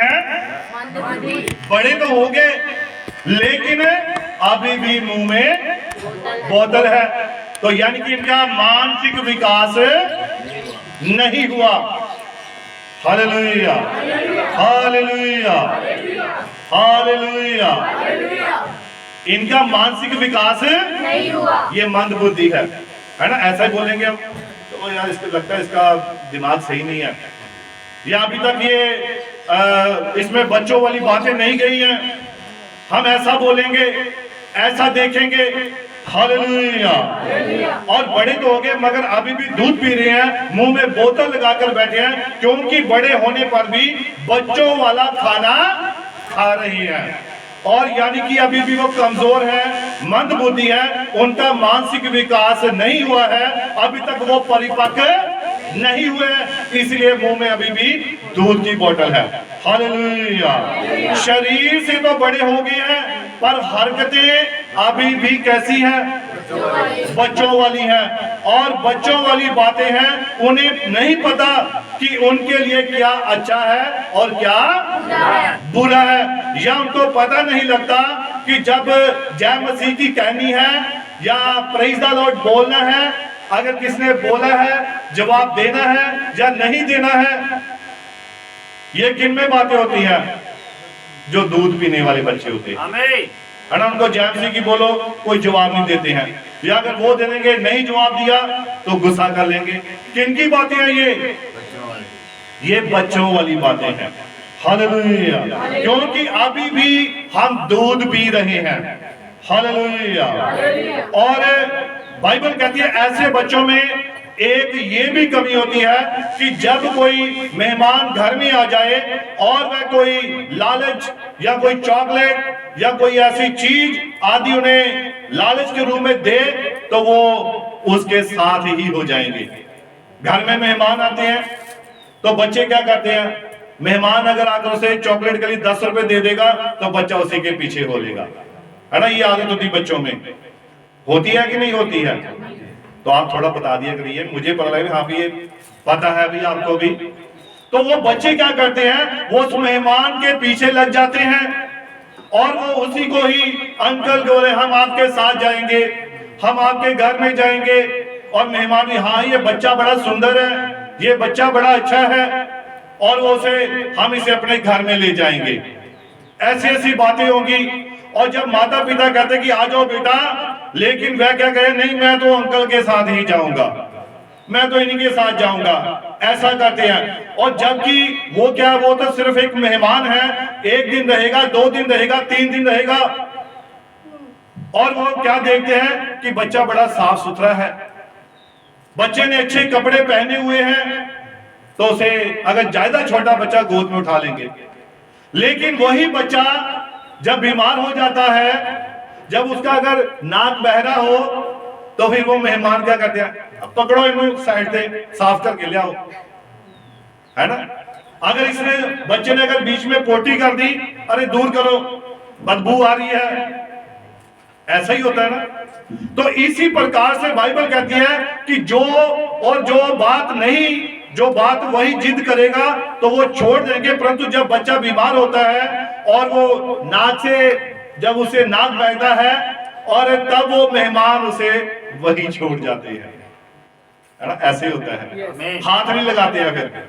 हैं, बड़े तो हो गए लेकिन अभी भी मुंह में बोतल है। तो यानी कि इनका मानसिक विकास नहीं हुआ। Hallelujah, hallelujah, hallelujah. इनका मानसिक विकास नहीं हुआ, ये मंद बुद्धि है ना। ऐसा ही बोलेंगे हम तो यार इसको लगता है इसका दिमाग सही नहीं है, या अभी तक ये इसमें बच्चों वाली बातें नहीं गई हैं, हम ऐसा बोलेंगे, ऐसा देखेंगे। हालेलुया। और बड़े तो हो गए मगर अभी भी दूध पी रहे हैं, मुंह में बोतल लगाकर बैठे हैं, क्योंकि बड़े होने पर भी बच्चों वाला खाना खा रही हैं। और यानी कि अभी भी वो कमजोर है, मंद बुद्धि है, उनका मानसिक विकास नहीं हुआ है, अभी तक वो परिपक्व नहीं हुए, इसलिए मुंह में अभी भी दूध की बोतल है। हालेलुया। शरीर से तो बड़े हो गए हैं पर हरकतें अभी भी कैसी हैं? बच्चों वाली हैं। और बच्चों वाली बातें हैं, उन्हें नहीं पता कि उनके लिए क्या अच्छा है और क्या बुरा है, या उनको पता नहीं लगता कि जब जय मसीह की कहनी है या प्रेज़ द लॉर्ड बोलना है, अगर किसने बोला है जवाब देना है या नहीं देना है। ये किन में बातें होती हैं? जो दूध पीने वाले बच्चे होते हैं, है ना। उनको जय मसीह की बोलो, कोई जवाब नहीं देते हैं, या अगर वो दे देंगे नहीं जवाब दिया तो गुस्सा कर लेंगे। किन की बातें हैं ये बच्चों वाली बातें हैं। हालेलुया। क्योंकि अभी भी हम दूध पी रहे हैं। हालेलुया। और बाइबल कहती है ऐसे बच्चों में एक ये भी कमी होती है कि जब कोई मेहमान घर में आ जाए और वह कोई लालच या कोई चॉकलेट या कोई ऐसी चीज आदि उन्हें लालच के रूप में दे तो वो उसके साथ ही हो जाएंगे। घर में मेहमान आते हैं तो बच्चे क्या करते हैं? मेहमान अगर आकर उसे चॉकलेट के लिए 10 रुपए दे देगा तो बच्चा उसी के पीछे हो लेगा, है ना। ये आदत होती बच्चों में, होती है कि नहीं होती है? तो आप थोड़ा बता दिया करिए, मुझे पता लगे हाँ ये पता है भी आपको भी। तो वो बच्चे क्या करते हैं, वो उस मेहमान के पीछे लग जाते हैं और वो उसी को ही अंकल बोले हम आपके साथ जाएंगे, हम आपके घर में जाएंगे। और मेहमान भी हाँ ये बच्चा बड़ा सुंदर है, ये बच्चा बड़ा अच्छा है, और वो उसे हम इसे अपने घर में ले जाएंगे। ऐसी ऐसी बातें होंगी। और जब माता पिता कहते कि आ जाओ बेटा, लेकिन वह क्या कहे, नहीं मैं तो अंकल के साथ ही जाऊंगा, मैं तो इन्हीं के साथ जाऊंगा, ऐसा करते हैं। और जबकि वो क्या, वो तो सिर्फ एक मेहमान है, एक दिन रहेगा, 2 दिन रहेगा, 3 दिन रहेगा। और वो क्या देखते हैं कि बच्चा बड़ा साफ सुथरा है, बच्चे ने अच्छे कपड़े पहने हुए हैं, तो उसे अगर ज्यादा छोटा बच्चा गोद में उठा लेंगे। लेकिन वही बच्चा जब बीमार हो जाता है, जब उसका अगर नाक बहरा हो, तो फिर वो मेहमान क्या करते हैं, अब पकड़ो इन्हें साइड से साफ करके ले आओ, है ना। अगर इसने बच्चे ने अगर बीच में पोटी कर दी, अरे दूर करो बदबू आ रही है, ऐसा ही होता है ना। तो इसी प्रकार से बाइबल कहती है कि जो बात नहीं, जो बात वही जिद करेगा तो वो छोड़ देंगे। परंतु जब बच्चा बीमार होता है और वो नाक से जब उसे नाक बहता है, और तब वो मेहमान उसे वही छोड़ जाते हैं, है ना। ऐसे होता है, हाथ नहीं लगाते हैं फिर।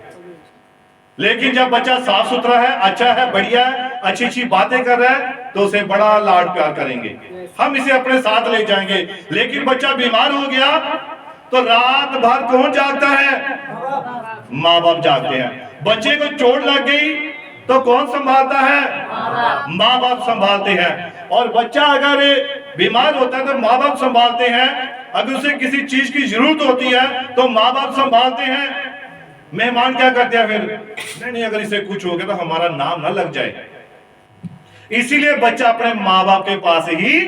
लेकिन जब बच्चा साफ सुथरा है, अच्छा है, बढ़िया है, अच्छी अच्छी बातें कर रहा है, तो उसे बड़ा लाड प्यार करेंगे, हम इसे अपने साथ ले जाएंगे। लेकिन बच्चा बीमार हो गया तो रात भर कौन जागता है? माँ बाप जागते हैं। बच्चे को चोट लग गई तो कौन संभालता है? माँ बाप संभालते हैं। और बच्चा अगर बीमार होता है तो माँ बाप संभालते हैं, अगर उसे किसी चीज की जरूरत होती है तो माँ बाप संभालते हैं। मेहमान क्या करते हैं फिर, नहीं अगर इसे कुछ हो गया तो हमारा नाम ना लग जाए, इसीलिए बच्चा अपने माँ बाप के पास ही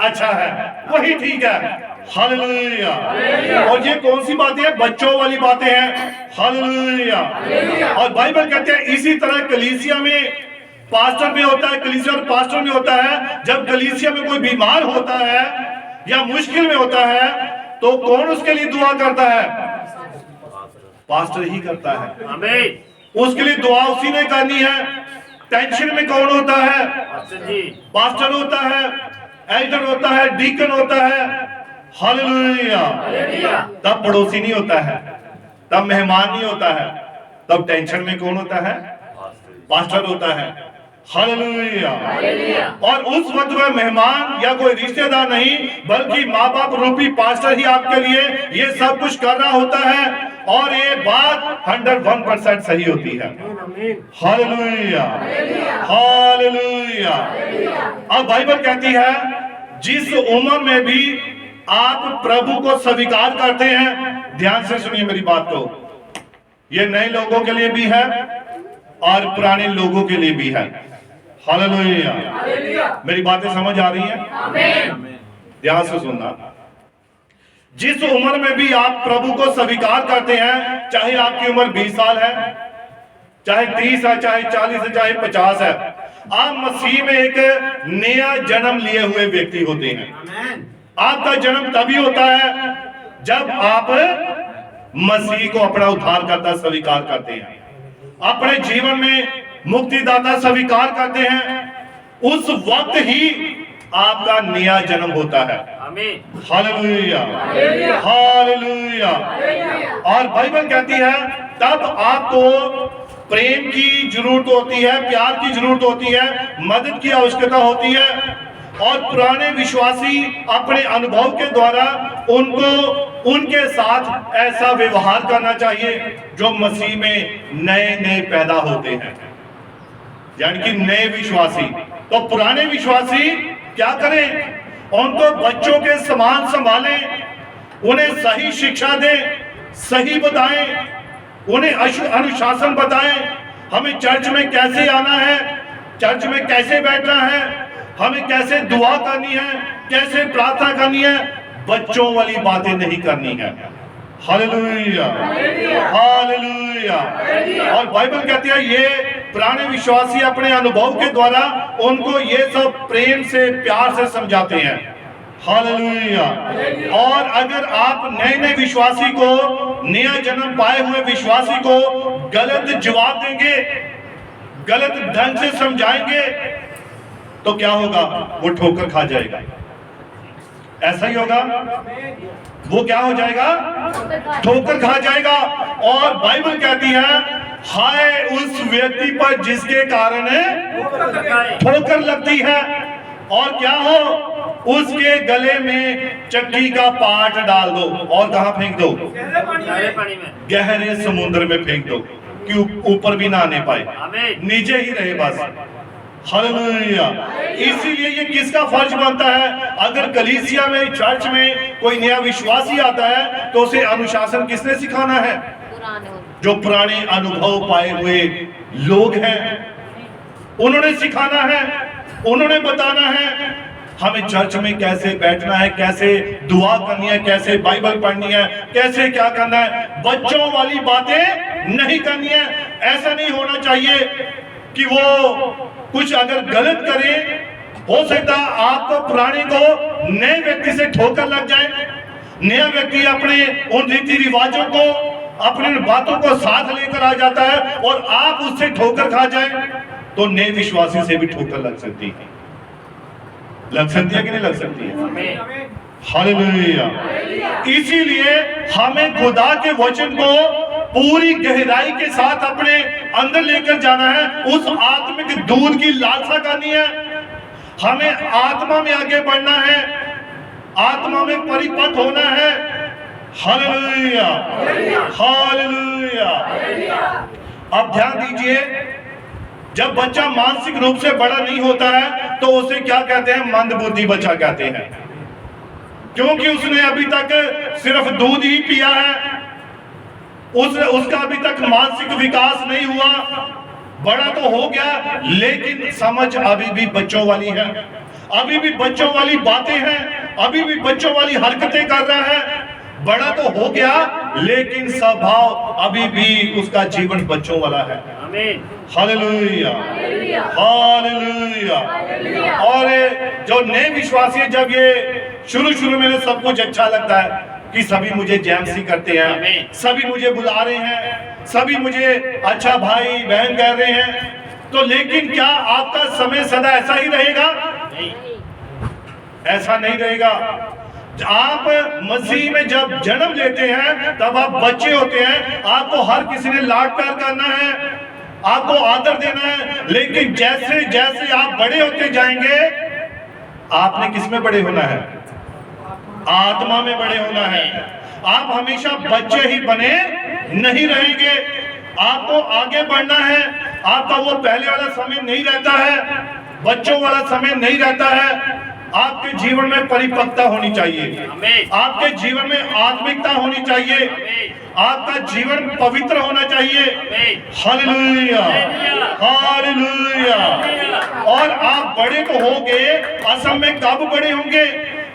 अच्छा है, वही ठीक है। हालेलुया। और ये कौन सी बातें हैं? बच्चों वाली बातें हैं। हालेलुया। और बाइबल कहते हैं इसी तरह कलीसिया में पास्टर में होता है, कलीसिया और पास्टर में होता है। जब कलीसिया में कोई बीमार होता है या मुश्किल में होता है तो कौन उसके लिए दुआ करता है? पास्टर ही करता है। आमीन। उसके लिए दुआ उसी ने करनी है। टेंशन में कौन होता है? पास्टर होता है, एल्डर होता है, डीकन होता है। हालेलुया। तब पड़ोसी नहीं होता है, तब मेहमान नहीं होता है, तब टेंशन में कौन होता है? पास्टर होता है। हालेलुया। और उस वक्त में मेहमान या कोई रिश्तेदार नहीं, बल्कि माँ बाप रूपी पास्टर ही आपके लिए ये सब कुछ कर रहा होता है। और ये बात 101% सही होती है। Hallelujah, hallelujah. अब बाइबल कहती है जिस उम्र में भी आप प्रभु को स्वीकार करते हैं, ध्यान से सुनिए मेरी बात को, ये नए लोगों के लिए भी है और पुराने लोगों के लिए भी है। हालेलुया। मेरी बातें समझ आ रही हैं? ध्यान से सुनना। जिस उम्र में भी आप प्रभु को स्वीकार करते हैं, चाहे आपकी उम्र 20 साल है, चाहे 30 है, चाहे 40 है, चाहे 50 है, आप मसीह में एक नया जन्म लिए हुए व्यक्ति होते हैं। आपका जन्म तभी होता है जब आप मसीह को अपना उद्धारकर्ता स्वीकार करते हैं, अपने जीवन में मुक्तिदाता स्वीकार करते हैं। उस वक्त ही आपका नया जन्म होता है। Hallelujah, hallelujah. और बाइबल कहती है तब आपको प्रेम की जरूरत होती है, प्यार की जरूरत होती है, मदद की आवश्यकता होती है। और पुराने विश्वासी अपने अनुभव के द्वारा उनको उनके साथ ऐसा व्यवहार करना चाहिए जो मसीह में नए नए पैदा होते हैं, यानी कि नए विश्वासी। तो पुराने विश्वासी क्या करें? उनको बच्चों के समान संभालें, उन्हें सही शिक्षा दें, सही बताएं, उन्हें अनुशासन बताएं। हमें चर्च में कैसे आना है, चर्च में कैसे बैठना है, हमें कैसे दुआ करनी है, कैसे प्रार्थना करनी है, बच्चों वाली बातें नहीं करनी है। Hallelujah, hallelujah. और बाइबल कहती है ये पुराने विश्वासी अपने अनुभव के द्वारा उनको ये सब प्रेम से, प्यार से समझाते हैं। हालेलुया। और अगर आप नए नए विश्वासी को, नया जन्म पाए हुए विश्वासी को गलत जवाब देंगे, गलत ढंग से समझाएंगे, तो क्या होगा? वो ठोकर खा जाएगा। ऐसा ही होगा, वो क्या हो जाएगा? ठोकर खा जाएगा। और बाइबल कहती है हाय उस व्यक्ति पर जिसके कारण ठोकर लगती है, और क्या हो? उसके गले में चक्की का पाट डाल दो और कहां फेंक दो? गहरे समुद्र में फेंक दो कि ऊपर भी ना आने पाए, नीचे ही रहे बस। हालेलुया। इसीलिए ये किसका फर्ज बनता है? अगर कलीसिया में, चर्च में कोई नया विश्वासी आता है तो उसे अनुशासन किसने सिखाना है? जो पुराने अनुभव पाए हुए लोग हैं, उन्होंने सिखाना है, उन्होंने बताना है हमें चर्च में कैसे बैठना है, कैसे दुआ करनी है, कैसे बाइबल पढ़नी है, कैसे क्या करना है। बच्चों वाली बातें नहीं करनी है। ऐसा नहीं होना चाहिए कि वो कुछ अगर गलत करे, हो सकता आपको पुराने को नए व्यक्ति से ठोकर लग जाए, नया व्यक्ति अपने उन रीति रिवाजों को, अपनी बातों को साथ लेकर आ जाता है और आप उससे ठोकर खा जाए, तो नए विश्वासी से भी ठोकर लग सकती है। लग सकती है कि नहीं लग सकती है? हालेलुया। इसीलिए हमें खुदा के वचन को पूरी गहराई के साथ अपने अंदर लेकर जाना है। उस आत्मिक दूध की लालसा करनी है। हमें आत्मा में आगे बढ़ना है, आत्मा में परिपक्व होना है। Hallelujah, hallelujah. अब ध्यान दीजिए, जब बच्चा मानसिक रूप से बड़ा नहीं होता है तो उसे क्या कहते हैं? मंदबुद्धि बच्चा कहते हैं, क्योंकि उसने अभी तक सिर्फ दूध ही पिया है। उसका अभी तक मानसिक विकास नहीं हुआ। बड़ा तो हो गया लेकिन समझ अभी भी बच्चों वाली है, अभी भी बच्चों वाली बातें हैं, अभी भी बच्चों वाली हरकतें कर रहा है। बड़ा तो हो गया लेकिन स्वभाव अभी भी उसका जीवन बच्चों वाला है। Hallelujah, hallelujah. और जो नए विश्वासी, जब ये शुरू में सब कुछ अच्छा लगता है कि सभी मुझे जैमसी करते हैं, सभी मुझे बुला रहे हैं, सभी मुझे अच्छा भाई बहन कह रहे हैं, तो लेकिन क्या आपका समय सदा ऐसा ही रहेगा? ऐसा नहीं रहेगा। आप मसीह में जब जन्म लेते हैं तब आप बच्चे होते हैं, आपको हर किसी ने लाड प्यार करना है, आपको आदर देना है। लेकिन जैसे जैसे आप बड़े होते जाएंगे, आपने किस में बड़े होना है? आत्मा में बड़े होना है। आप हमेशा बच्चे ही बने नहीं रहेंगे, आपको आगे बढ़ना है। आपका वो पहले वाला समय नहीं रहता है, बच्चों वाला समय नहीं रहता है। आपके जीवन में परिपक्वता होनी चाहिए, आपके जीवन में आत्मिकता होनी चाहिए, आपका जीवन पवित्र होना चाहिए। Hallelujah, hallelujah. और आप बड़े तो होंगे, असल में कब बड़े होंगे?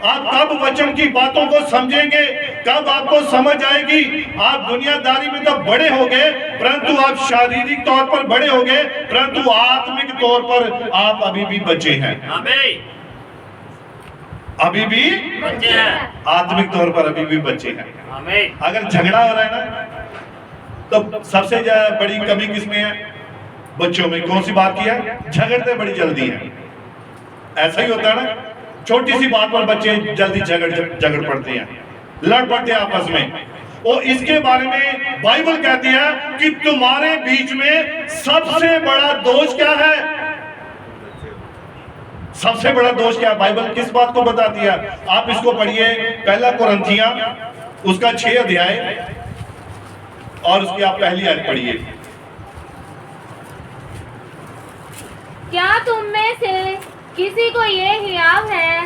आप कब वचन की बातों को समझेंगे, कब आपको समझ आएगी? आप दुनियादारी में तो बड़े होंगे, परंतु आप शारीरिक तौर पर बड़े होंगे, परंतु आत्मिक तौर पर आप अभी भी बच्चे हैं। अभी भी बच्चे हैं, आत्मिक तौर पर अभी भी बच्चे हैं। अगर झगड़ा हो रहा है ना, तो सबसे ज्यादा बड़ी कमी किसमें है? बच्चों में। कौन सी बात की है? झगड़ते बड़ी जल्दी है। ऐसा ही होता है ना, छोटी सी बात पर बच्चे जल्दी झगड़ पड़ते हैं, लड़ पड़ते हैं आपस में। और इसके बारे में बाइबल कहती है कि तुम्हारे बीच में सबसे बड़ा दोष क्या है? सबसे बड़ा दोष क्या है? बाइबल किस बात को बताती है? आप इसको पढ़िए, पहला कुरिन्थियों उसका 6 अध्याय और उसकी आप पहली आयत पढ़िए। क्या तुम में से किसी को ये हियाव है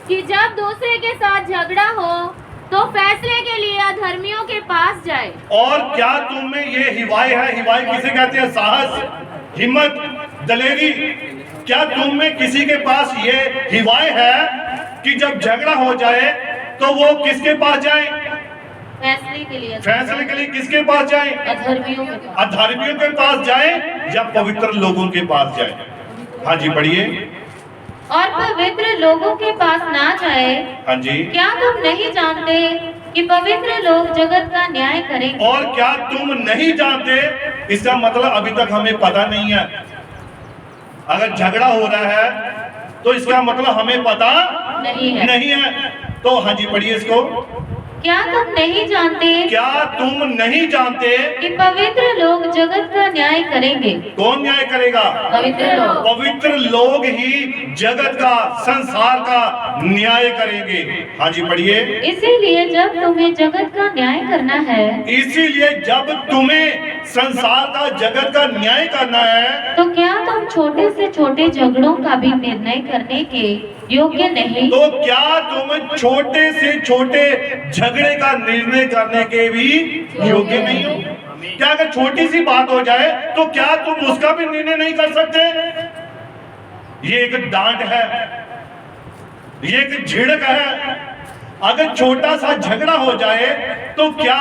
कि जब दूसरे के साथ झगड़ा हो तो फैसले के लिए अधर्मियों के पास जाए? और क्या तुम में ये हिवाई है? हिवाई किसे कहते हैं? साहस, हिम्मत, दलेरी। क्या तुम में किसी के पास ये हिवाई है कि जब झगड़ा हो जाए तो वो किसके पास जाए? फैसले के लिए। फैसले के लिए किसके पास जाए? अधर्मियों के पास। अधर्मियों के पास जाए या पवित्र लोगों के पास जाए? हाँ जी पढ़िए। और पवित्र लोगों के पास ना जाए। हाँ जी। क्या तुम नहीं जानते कि पवित्र लोग जगत का न्याय करेंगे? और क्या तुम नहीं जानते? इसका मतलब अभी तक हमें पता नहीं है। अगर झगड़ा हो रहा है तो इसका मतलब हमें पता नहीं है। तो हाँ जी पढ़िए इसको। क्या तुम नहीं जानते? क्या तुम नहीं जानते कि पवित्र लोग जगत का न्याय करेंगे? कौन न्याय करेगा? पवित्र लोग। पवित्र लोग ही जगत का, संसार का न्याय करेंगे। हाँ जी पढ़िए। इसीलिए जब तुम्हें जगत का न्याय करना है, इसीलिए जब तुम्हें संसार का, जगत का न्याय करना है, तो क्या तुम छोटे से छोटे झगड़ों का भी निर्णय करने के योग्य नहीं? तो क्या तुम छोटे से छोटे झगड़े का निर्णय करने के भी योग्य नहीं हो? क्या अगर छोटी सी बात हो जाए तो क्या तुम उसका भी निर्णय नहीं कर सकते? ये एक डांट है, ये एक झिड़क है। अगर छोटा सा झगड़ा हो जाए तो क्या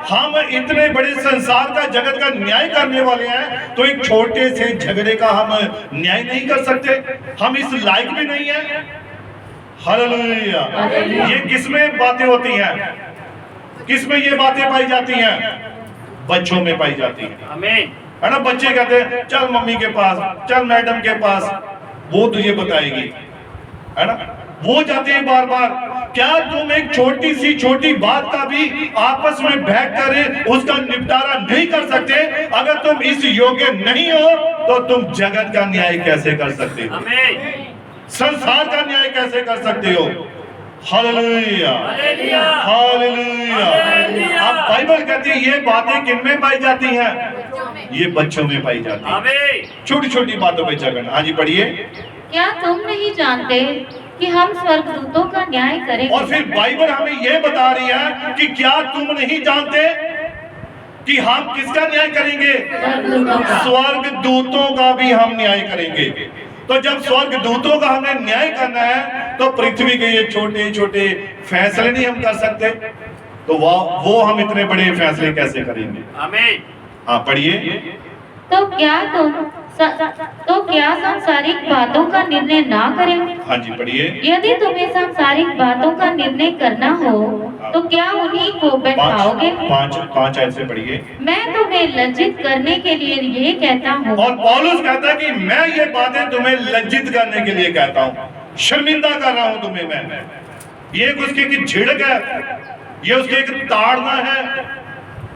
हम इतने बड़े संसार का, जगत का न्याय करने वाले हैं, तो एक छोटे से झगड़े का हम न्याय नहीं कर सकते? हम इस लायक भी नहीं है। हालेलुया। ये किसमें बातें होती हैं? किसमें ये बातें पाई जाती हैं? बच्चों में पाई जाती हैं। आमीन। है ना? बच्चे कहते हैं चल मम्मी के पास, चल मैडम के पास, वो तुझे बताएगी, है ना? वो जाते हैं बार बार। क्या तुम एक छोटी सी छोटी बात का भी आपस में बैठकर उसका निपटारा नहीं कर सकते? अगर तुम इस योग्य नहीं हो तो तुम जगत का न्याय कैसे कर सकते हो? संसार का न्याय कैसे कर सकते हो? Hallelujah, hallelujah. अब बाइबल कहती है ये बातें किन में पाई जाती हैं? ये बच्चों में पाई जाती है। छोटी छोटी बातों पे झगड़ना। हाँ जी पढ़िए। क्या तुम नहीं जानते कि हम स्वर्गदूतों का न्याय करेंगे? और फिर बाइबल हमें यह बता रही है कि क्या तुम नहीं जानते कि हम किसका न्याय करेंगे? स्वर्गदूतों का भी हम न्याय करेंगे। तो जब स्वर्गदूतों का हमें न्याय करना है तो पृथ्वी के ये छोटे छोटे फैसले नहीं हम कर सकते, तो वो हम इतने बड़े फैसले कैसे करेंगे? आमीन। हाँ पढ़िए। तो क्या तुम तो क्या सांसारिक बातों का निर्णय ना करें? हाँ जी पढ़िए। यदि तुम्हें सांसारिक बातों का निर्णय करना हो तो क्या उन्हीं को बैठाओगे? पांच ऐसे पढ़िए। मैं तुम्हें लज्जित करने के लिए ये कहता हूँ। और पौलुस कहता है कि मैं ये बातें तुम्हें लज्जित करने के लिए कहता हूँ, शर्मिंदा कर रहा हूँ तुम्हें मैं। ये उसकी एक झिड़क है, ये उसकी एक ताड़ना है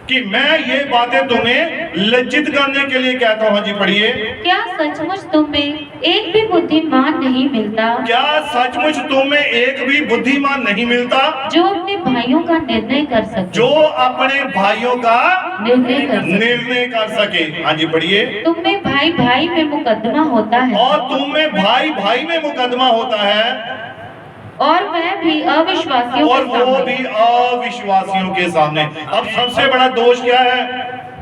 कि मैं ये बातें तुम्हें लज्जित करने के लिए कहता हूँ। जी पढ़िए। क्या सचमुच तुम्हें एक भी बुद्धिमान नहीं मिलता? क्या सचमुच तुम्हें एक भी बुद्धिमान नहीं मिलता जो अपने भाइयों का निर्णय कर सके? जो अपने भाइयों का निर्णय कर सके। हाँ जी पढ़िए। तुम में भाई भाई में मुकदमा होता है और तुम में भाई भाई में मुकदमा होता है, और वह भी अविश्वासियों और के वो सामने। भी अविश्वासियों के सामने। अब सबसे बड़ा दोष क्या है?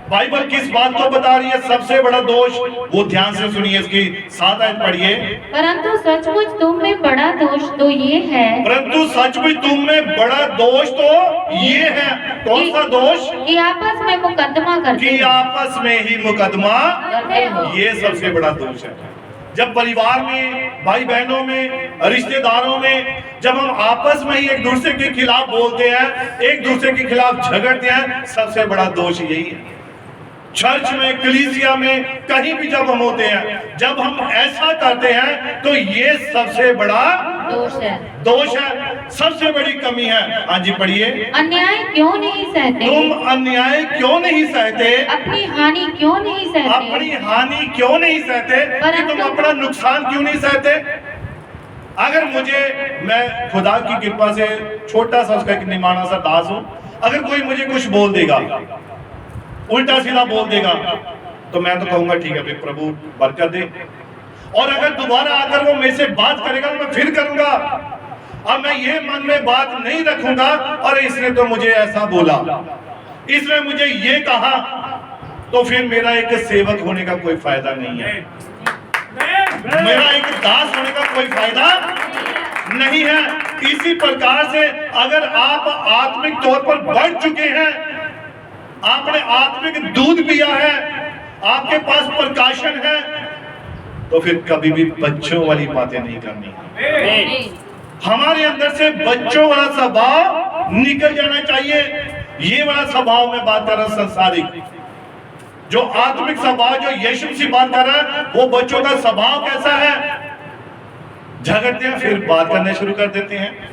बाइबल किस बात को बता रही है? सबसे बड़ा दोष, वो ध्यान से सुनिए, इसकी 7 आयत पढ़िए। परंतु सचमुच तुम में बड़ा दोष तो ये है, परंतु सचमुच तुम में बड़ा दोष तो ये है। कौन सा दोष? कि आपस में मुकदमा करते कि हो। आपस में ही मुकदमा करते हो। ये सबसे बड़ा दोष है। जब परिवार में, भाई बहनों में, रिश्तेदारों में, जब हम आपस में ही एक दूसरे के खिलाफ बोलते हैं, एक दूसरे के खिलाफ झगड़ते हैं, सबसे बड़ा दोष यही है। चर्च में, कलीसिया में, कहीं भी जब हम होते हैं, जब हम ऐसा करते हैं तो ये सबसे बड़ा दोष है, सबसे बड़ी कमी है। हाँ जी पढ़िए। अन्याय क्यों नहीं सहते? तुम अन्याय क्यों नहीं सहते? अपनी हानि क्यों नहीं सहते? अपनी हानि क्यों नहीं सहते? कि तुम अपना नुकसान क्यों नहीं सहते? अगर मैं खुदा की कृपा से छोटा सा उसका एक निमाना सा दास हूं, अगर कोई मुझे कुछ बोल देगा, उल्टा सीधा बोल देगा, तो मैं तो कहूंगा ठीक है भाई, प्रभु बरकत दे। और अगर दोबारा आकर वो मेरे से बात करेगा तो मैं फिर करूंगा। अब मैं ये मन में बात नहीं रखूंगा और इसने तो मुझे ऐसा बोला, इसने मुझे ये कहा, तो फिर मेरा एक सेवक होने का कोई फायदा नहीं है, मेरा एक दास होने का कोई फायदा नहीं है। इसी प्रकार से अगर आप आत्मिक तौर पर बढ़ चुके हैं, आपने आत्मिक दूध पिया है, आपके पास प्रकाशन है, तो फिर कभी भी बच्चों वाली बातें नहीं करनी। हमारे अंदर से बच्चों वाला स्वभाव निकल जाना चाहिए। ये वाला स्वभाव में बात कर रहा हूं, संसारिक जो आत्मिक स्वभाव, जो यीशु मसीह बात कर रहा है, वो बच्चों का स्वभाव कैसा है? झगड़ते हैं, फिर बात करने शुरू कर देते हैं।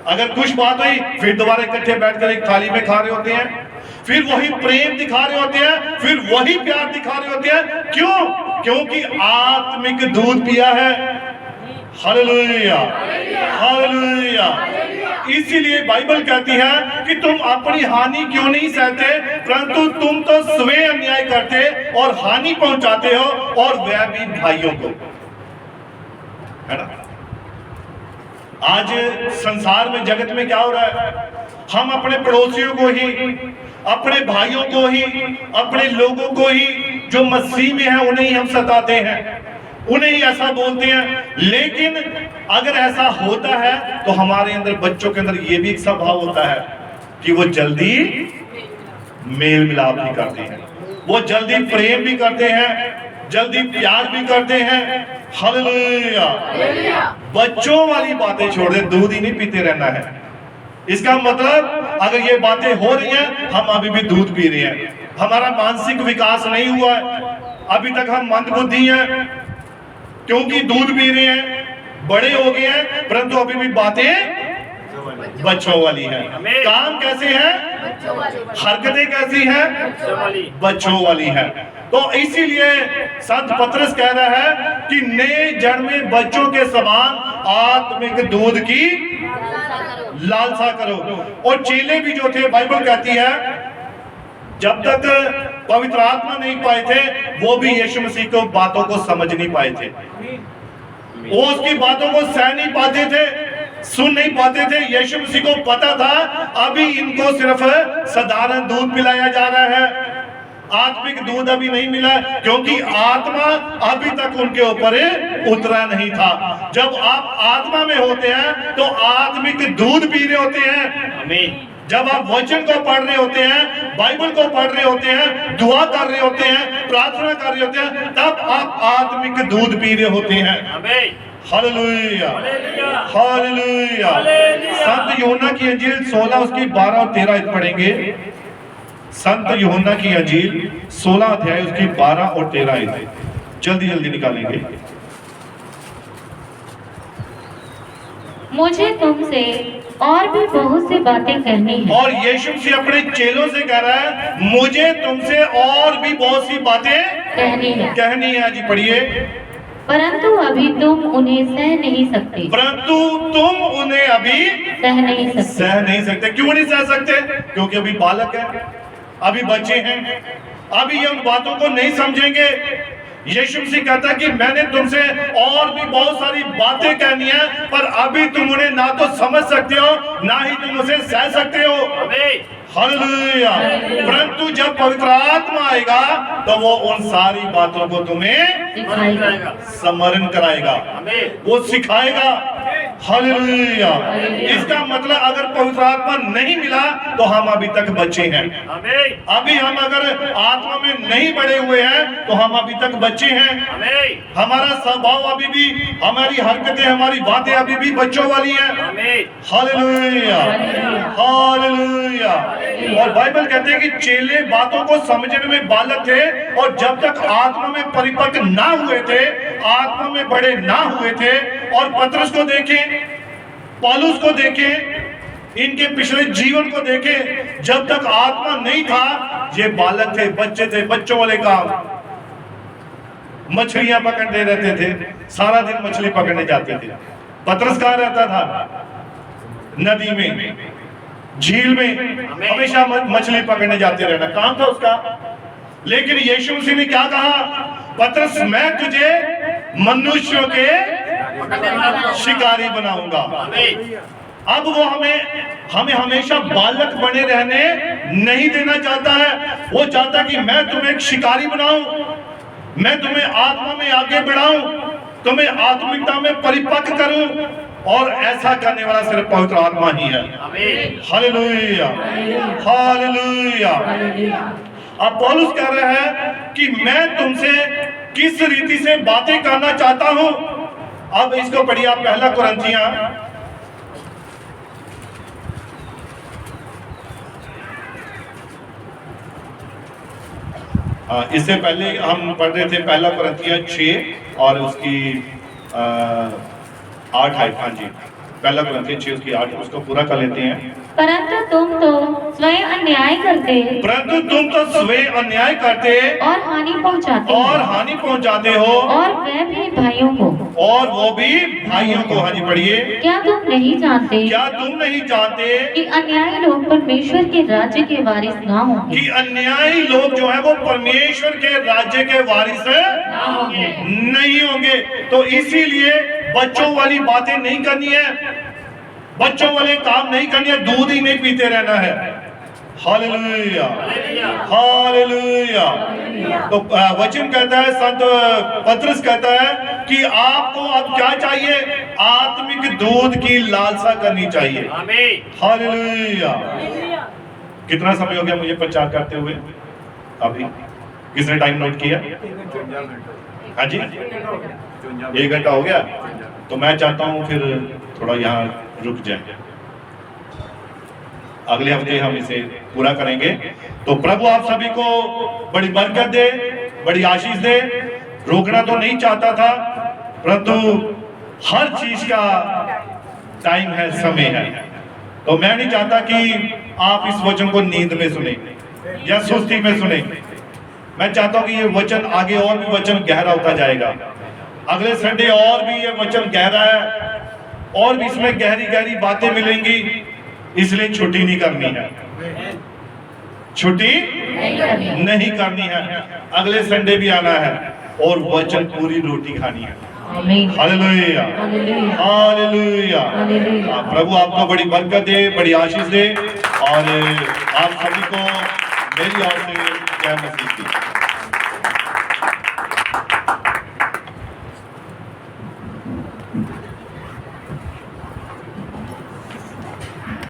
अगर कुछ बात हुई, फिर दोबारा इकट्ठे बैठकर एक थाली में खा रहे होते हैं, फिर वही प्रेम दिखा रहे होते हैं, फिर वही प्यार दिखा रहे होते हैं। क्यों? क्योंकि आत्मिक दूध पिया है। Hallelujah, hallelujah. इसीलिए बाइबल कहती है कि तुम अपनी हानि क्यों नहीं सहते, परंतु तुम तो स्वयं अन्याय करते और हानि पहुंचाते हो, और वह भी भाइयों को, है ना? आज संसार में, जगत में क्या हो रहा है? हम अपने पड़ोसियों को ही, अपने भाइयों को ही, अपने लोगों को ही जो मसीह में है उन्हें ही हम सताते हैं, उन्हें ही ऐसा बोलते हैं। लेकिन अगर ऐसा होता है तो हमारे अंदर, बच्चों के अंदर ये भी एक स्वभाव होता है कि वो जल्दी मेल मिलाप भी करते हैं, वो जल्दी प्रेम भी करते हैं, जल्दी प्यार भी करते हैं। हालेलुया। बच्चों वाली बातें छोड़ दे, दूध ही नहीं पीते रहना है। इसका मतलब अगर ये बातें हो रही हैं, हम अभी भी दूध पी रहे हैं, हमारा मानसिक विकास नहीं हुआ है, अभी तक हम मंदबुद्धि हैं, क्योंकि दूध पी रहे हैं, बड़े हो गए हैं, परंतु अभी भी बातें बच्चों वाली हैं। काम कैसे हैं? हरकतें कैसी हैं? बच्चों वाली हैं। तो इसीलिए संत पतरस कह रहा है कि नए जन्म में बच्चों के समान आत्मिक दूध की लालसा करो। और चेले भी जो थे, बाइबल कहती है, जब तक पवित्र आत्मा नहीं पाए थे, वो भी यीशु मसीह को बातों को समझ नहीं पाए थे, वो उसकी बातों को सह नहीं पाते थे, सुन नहीं पाते थे। यीशु मसीह को पता था अभी इनको सिर्फ साधारण दूध पिलाया जा रहा है, आत्मिक दूध अभी नहीं मिला, क्योंकि आत्मा अभी तक उनके ऊपर उतरा नहीं था। जब आप आत्मा में होते हैं तो आत्मिक दूध पी रहे होते हैं। जब आप वचन को पढ़ रहे होते हैं, बाइबल को पढ़ रहे होते हैं, दुआ कर रहे होते हैं, प्रार्थना कर रहे होते हैं, तब आप आत्मिक दूध पी रहे होते हैं। Hallelujah, hallelujah. संत यूहन्ना की अंजील 16 उसकी 12 और 13 पढ़ेंगे। संत यूहन्ना की अंजील 16 अध्याय उसकी 12 और 13 जल्दी जल्दी निकालेंगे। मुझे तुमसे और भी बहुत सी बातें कहनी है। और यीशु से अपने चेलों से कह रहा है, मुझे तुमसे और भी बहुत सी बातें कहनी है। जी पढ़िए। परंतु अभी तुम उन्हें सह नहीं सकते। परंतु तुम उन्हें अभी सह नहीं सकते। क्यों नहीं सह सकते? क्योंकि अभी बालक है, अभी बच्चे हैं, अभी ये उन बातों को नहीं समझेंगे। यीशु मसीह कहता है कि मैंने तुमसे और भी बहुत सारी बातें कहनी है, पर अभी तुम उन्हें ना तो समझ सकते हो, ना ही तुम उसे सह सकते हो। हालेलुया। परंतु जब पवित्र आत्मा आएगा तो वो उन सारी बातों को तुम्हें स्मरण कराएगा, वो सिखाएगा। हालेलुया। इसका मतलब अगर पवित्र आत्मा नहीं मिला तो हम अभी तक बच्चे हैं। अभी हम अगर आत्मा में नहीं बढ़े हुए हैं तो हम अभी तक बच्चे हैं। हमारा स्वभाव अभी भी, हमारी हरकतें, हमारी बातें अभी भी बच्चों वाली हैं। Hallelujah, hallelujah. और बाइबल कहते हैं कि चेले बातों को समझने में बालक थे, और जब तक आत्मा में परिपक्व ना हुए थे, आत्मा में बड़े ना हुए थे। और पतरस को देखें, पौलुस को देखें, इनके पिछले जीवन को देखें, जब तक आत्मा नहीं था ये बालक थे, बच्चे थे, बच्चों वाले काम। मछलियां पकड़ते रहते थे, सारा दिन मछली पकड़ने जाते थे। पतरस कहाँ रहता था? नदी में, झील में, हमेशा मछली पकड़ने जाते रहना काम था उसका। लेकिन यीशु मसीह ने क्या कहा? पतरस, मैं तुझे मनुष्यों के शिकारी बनाऊंगा। अब वो हमें हमेशा बालक बने रहने नहीं देना चाहता है। वो चाहता कि मैं तुम्हें एक शिकारी बनाऊं, मैं तुम्हें आत्मा में आगे बढ़ाऊं, तुम्हें आत्मिकता में परिपक्व करूं, और ऐसा करने वाला सिर्फ पवित्र आत्मा ही है। Hallelujah, hallelujah. अब पौलुस कह रहा है कि मैं तुमसे किस रीति से बातें करना चाहता हूं। अब इसको पढ़िए आप, पहला कुरिन्थियां इससे पहले हम पढ़ रहे थे पहला कुरिन्थियां 6 और उसकी 8 है। हाँ जी, पहला कुरिन्थियां 6 उसकी 8, उसको पूरा कर लेते हैं। परंतु तुम तो स्वयं अन्याय करते, और हानि पहुंचाते हो, और वह भी भाइयों को, और वो भी भाइयों को। हाँ जी पढ़िए। क्या तुम नहीं जानते कि अन्यायी लोग परमेश्वर के राज्य के वारिस ना होंगे? कि अन्यायी लोग जो है वो परमेश्वर के राज्य के वारिस नहीं होंगे। तो इसीलिए बच्चों वाली बातें नहीं करनी है, बच्चों वाले काम नहीं करनी है, दूध ही नहीं पीते रहना है। Hallelujah, hallelujah. तो वचन कहता है, संत पतरस कहता है कि आपको अब क्या चाहिए? आत्मिक दूध की लालसा करनी चाहिए। हालेलुया। कितना समय हो गया मुझे प्रचार करते हुए? अभी किसने टाइम नोट किया? हाँ जी, 1 घंटा हो गया। तो मैं चाहता हूं फिर थोड़ा यहाँ रुक जाए, अगले हफ्ते हम इसे पूरा करेंगे। तो प्रभु आप सभी को बड़ी बरकत दे, बड़ी आशीष दे। रोकना तो नहीं चाहता था, परंतु हर चीज का टाइम है, समय है। तो मैं नहीं चाहता कि आप इस वचन को नींद में सुने या सुस्ती में सुने। मैं चाहता हूं कि ये वचन आगे और भी वचन गहरा होता जाएगा। अगले संडे और भी ये वचन गहरा है, और भी इसमें गहरी गहरी बातें मिलेंगी। इसलिए छुट्टी नहीं करनी है, छुट्टी नहीं करनी है। अगले संडे भी आना है और वचन पूरी रोटी खानी है। Hallelujah, hallelujah. प्रभु आपको बड़ी बरकत दे, बड़ी आशीष दे, और आप सभी को मेरी ओर से जय मसीह की।